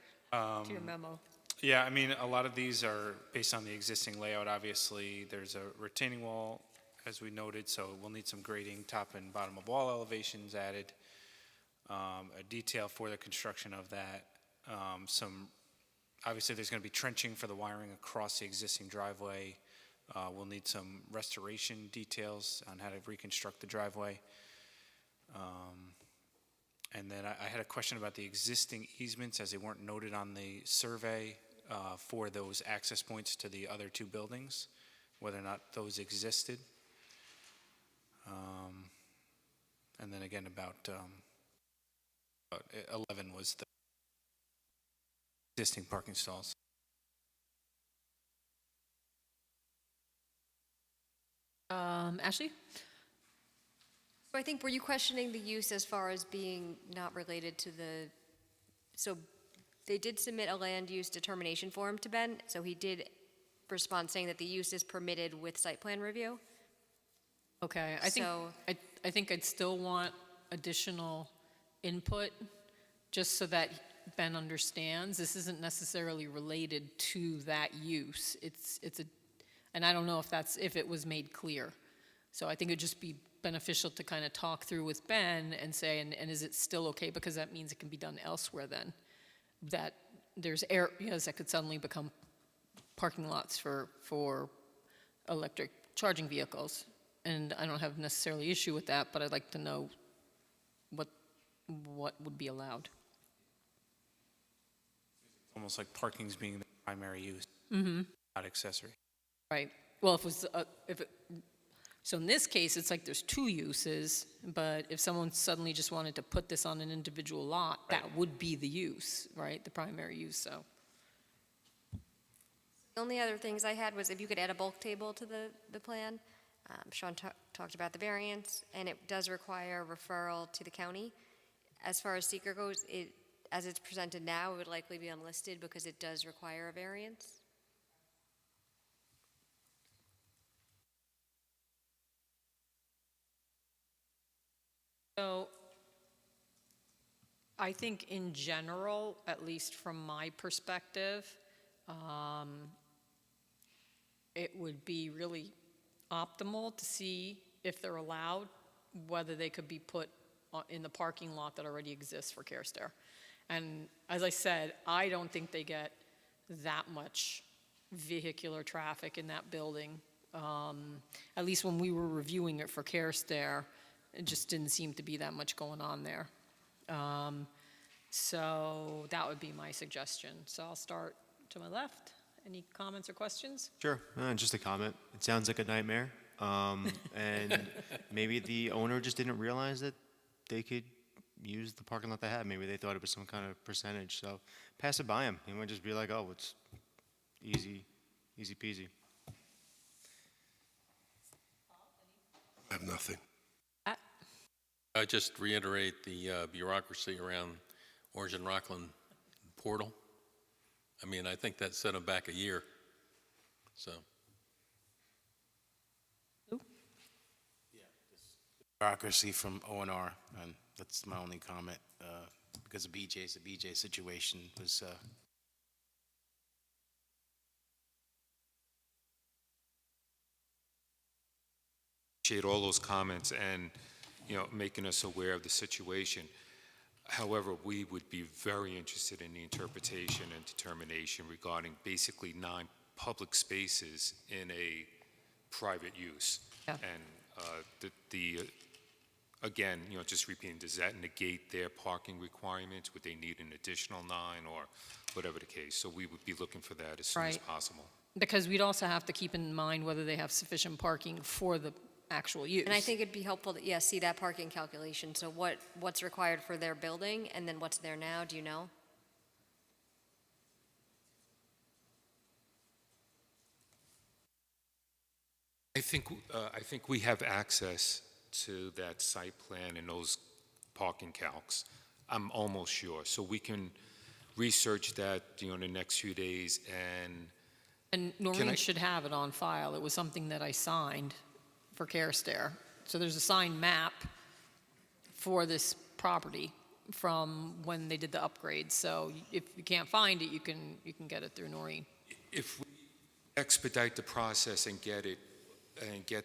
memo. Yeah, I mean, a lot of these are based on the existing layout, obviously. There's a retaining wall, as we noted, so we'll need some grading, top and bottom of wall elevations added, a detail for the construction of that, obviously there's going to be trenching for the wiring across the existing driveway. We'll need some restoration details on how to reconstruct the driveway. And then I had a question about the existing easements as they weren't noted on the survey for those access points to the other 2 buildings, whether or not those existed. And then again about 11 was the existing parking stalls. Ashley? So I think, were you questioning the use as far as being not related to so they did submit a land use determination form to Ben, so he did respond saying that the use is permitted with site plan review? Okay, I think I'd still want additional input, just so that Ben understands this isn't necessarily related to that use. And I don't know if it was made clear. So I think it'd just be beneficial to kind of talk through with Ben and say, and is it still okay? Because that means it can be done elsewhere then. That there's areas that could suddenly become parking lots for electric charging vehicles. And I don't have necessarily issue with that, but I'd like to know what would be allowed. Almost like parking's being the primary use, not accessory. Right. Well, so in this case, it's like there's 2 uses, but if someone suddenly just wanted to put this on an individual lot, that would be the use, right? The primary use, so. The only other things I had was if you could add a bulk table to the plan. Sean talked about the variance, and it does require referral to the county. As far as seeker goes, as it's presented now, it would likely be unlisted because it does require a variance. So I think in general, at least from my perspective, it would be really optimal to see if they're allowed, whether they could be put in the parking lot that already exists for Care Stair. And as I said, I don't think they get that much vehicular traffic in that building. At least when we were reviewing it for Care Stair, it just didn't seem to be that much going on there. So that would be my suggestion. So I'll start to my left. Any comments or questions? Sure, just a comment. It sounds like a nightmare. And maybe the owner just didn't realize that they could use the parking lot they had. Maybe they thought it was some kind of percentage. So pass it by him. He might just be like, oh, it's easy peasy. I have nothing. I just reiterate the bureaucracy around Orange and Rockland portal. I mean, I think that set them back a year, so. Bureaucracy from O&R, and that's my only comment, because of BJ's, the BJ situation was, Appreciate all those comments and, making us aware of the situation. However, we would be very interested in the interpretation and determination regarding basically 9 public spaces in a private use. Yeah. And again, just repeating, does that negate their parking requirements? Would they need an additional 9 or whatever the case? So we would be looking for that as soon as Right. possible. Because we'd also have to keep in mind whether they have sufficient parking for the actual use. And I think it'd be helpful to, see that parking calculation. So what's required for their building and then what's there now, do you know? I think we have access to that site plan and those parking calcs. I'm almost sure. So we can research that, in the next few days and And Noreen should have it on file. It was something that I signed for CareStair. So there's a signed map for this property from when they did the upgrades. So if you can't find it, you can get it through Noreen. if we expedite the process and get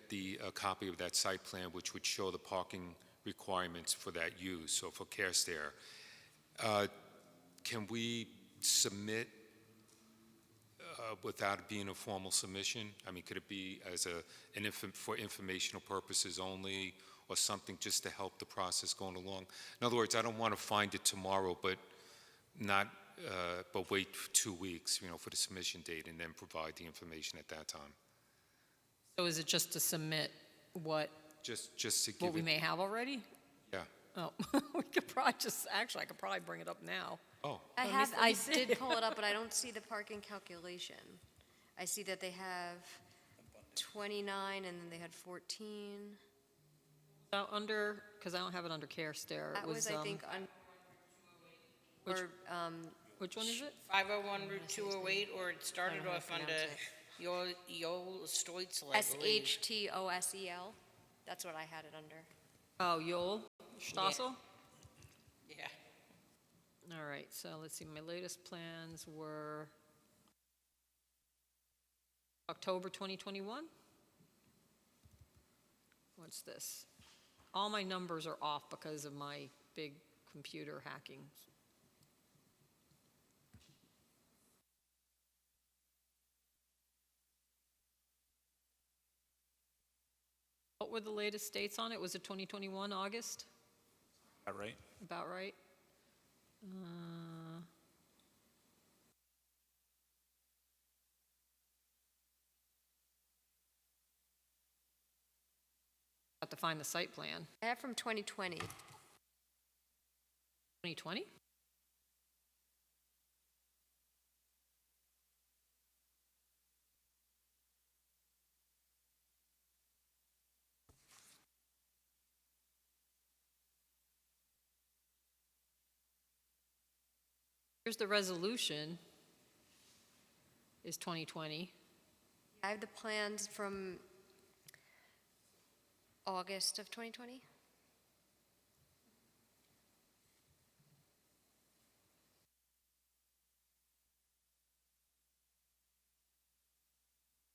the copy of that site plan, which would show the parking requirements for that use, so for CareStair, can we submit without it being a formal submission? I mean, could it be as for informational purposes only, or something just to help the process going along? In other words, I don't want to find it tomorrow, but wait 2 weeks, for the submission date, and then provide the information at that time. So is it just to submit what Just to give what we it, may have already? yeah. Oh, we could probably I could probably bring it up now. Oh, Let me see. did pull it up, but I don't see the parking calculation. I see that they have 29 and then they had 14. Because I don't have it under CareStair. That was, I think, which- or, Which one is it? 501 Route 208, or it started I don't know how off to under Yoel Stoitzel, I believe. SHTOSEL. That's what I had it under. Oh, Joel Stossel? Yeah. All right, so let's see, my latest plans were October 2021. What's this? All my numbers are off because of my big computer hacking. What were the latest dates on it? Was it 2021, August? That right? About right? Have to find the site plan. I have from 2020. 2020? Here's the resolution, is 2020. I have the plans from August of 2020.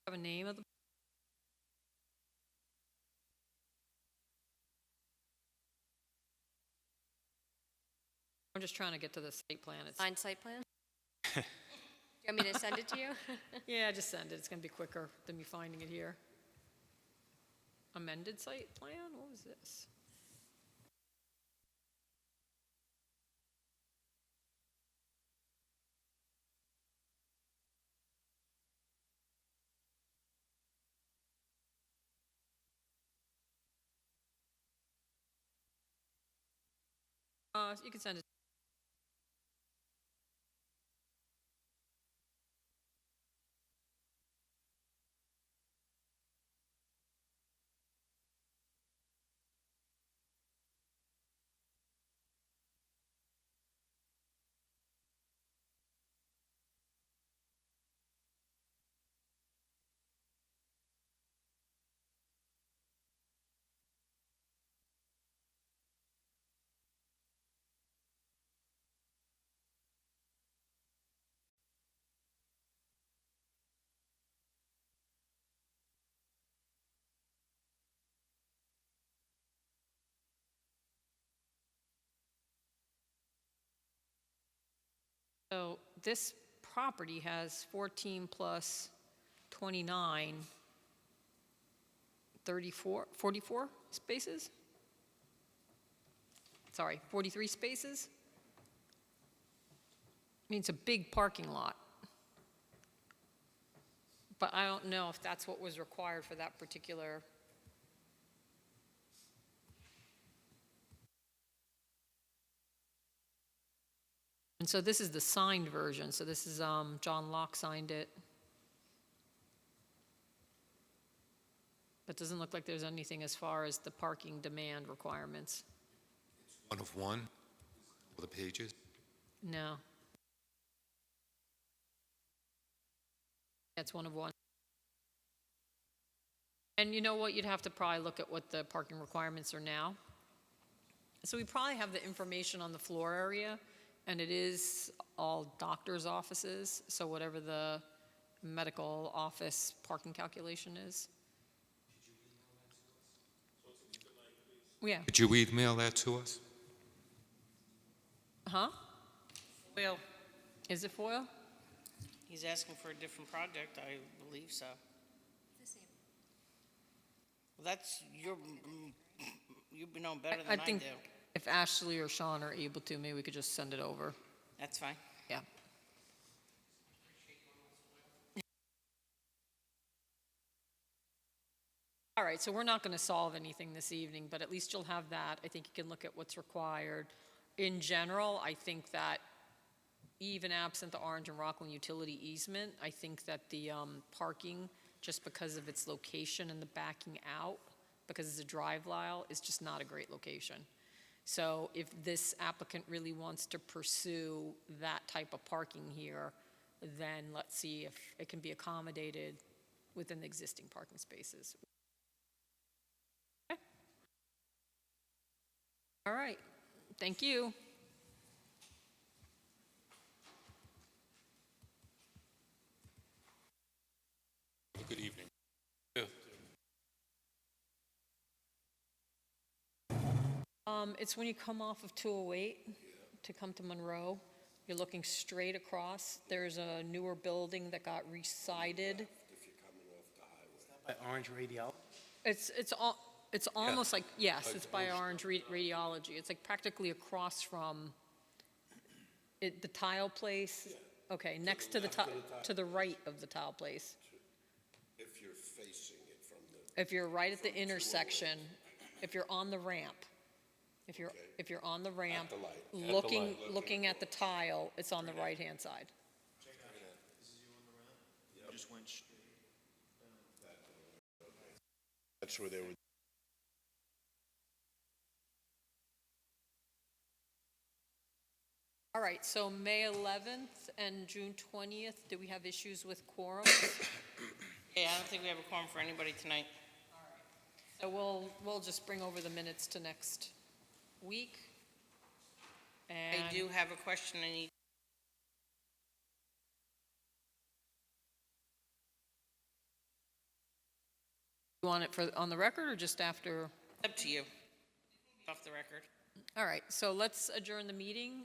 Have a name of the, I'm just trying to get to the site plan. It's, Signed site plan? Do you want me to send it to you? yeah, just send it. It's going to be quicker than me finding it here. Amended site plan? What was this? You can send it. So this property has 14 plus 29, 34, 44 spaces? Sorry, 43 spaces? I mean, it's a big parking lot. But I don't know if that's what was required for that particular. And so this is the signed version. So this is, John Locke signed it. But doesn't look like there's anything as far as the parking demand requirements. One of one, all the pages. No. That's one of one. And you know what? You'd have to probably look at what the parking requirements are now. So we probably have the information on the floor area, and it is all doctor's offices, so whatever the medical office parking calculation is. Yeah. Could you email that to us? Huh? Well, Is it foil? he's asking for a different project, I believe so. Well, that's your, you know better than I do. I think if Ashley or Sean are able to, maybe we could just send it over. That's fine. Yeah. All right, so we're not going to solve anything this evening, but at least you'll have that. I think you can look at what's required. In general, I think that even absent the Orange and Rockland utility easement, I think that the parking, just because of its location and the backing out, because it's a drive aisle, is just not a great location. So if this applicant really wants to pursue that type of parking here, then let's see if it can be accommodated within the existing parking spaces. Okay. All right, thank you. Good evening. It's when you come off of 208 to come to Monroe. You're looking straight across. There's a newer building that got re-sided. By Orange Radial? It's almost like, yes, it's by Orange Radiology. It's like practically across from the tile place. Okay, next to the to the right of the tile place. If you're facing it from the, If you're right at the intersection, if you're on the ramp, if you're on the ramp, looking at the tile, it's on the right-hand side. that's where they were. All right, so May 11th and June 20th, do we have issues with quorum? Yeah, I don't think we have a quorum for anybody tonight. So we'll just bring over the minutes to next week. And I do have a question I need. You want it on the record or just after? Up to you. Off the record. All right, so let's adjourn the meeting.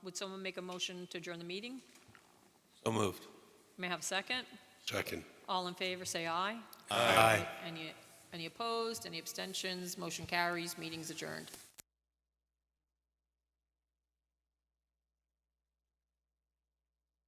Would someone make a motion to adjourn the meeting? So moved. May I have a second? Second. All in favor, say aye. Aye. Any opposed, any abstentions? Motion carries, meeting's adjourned.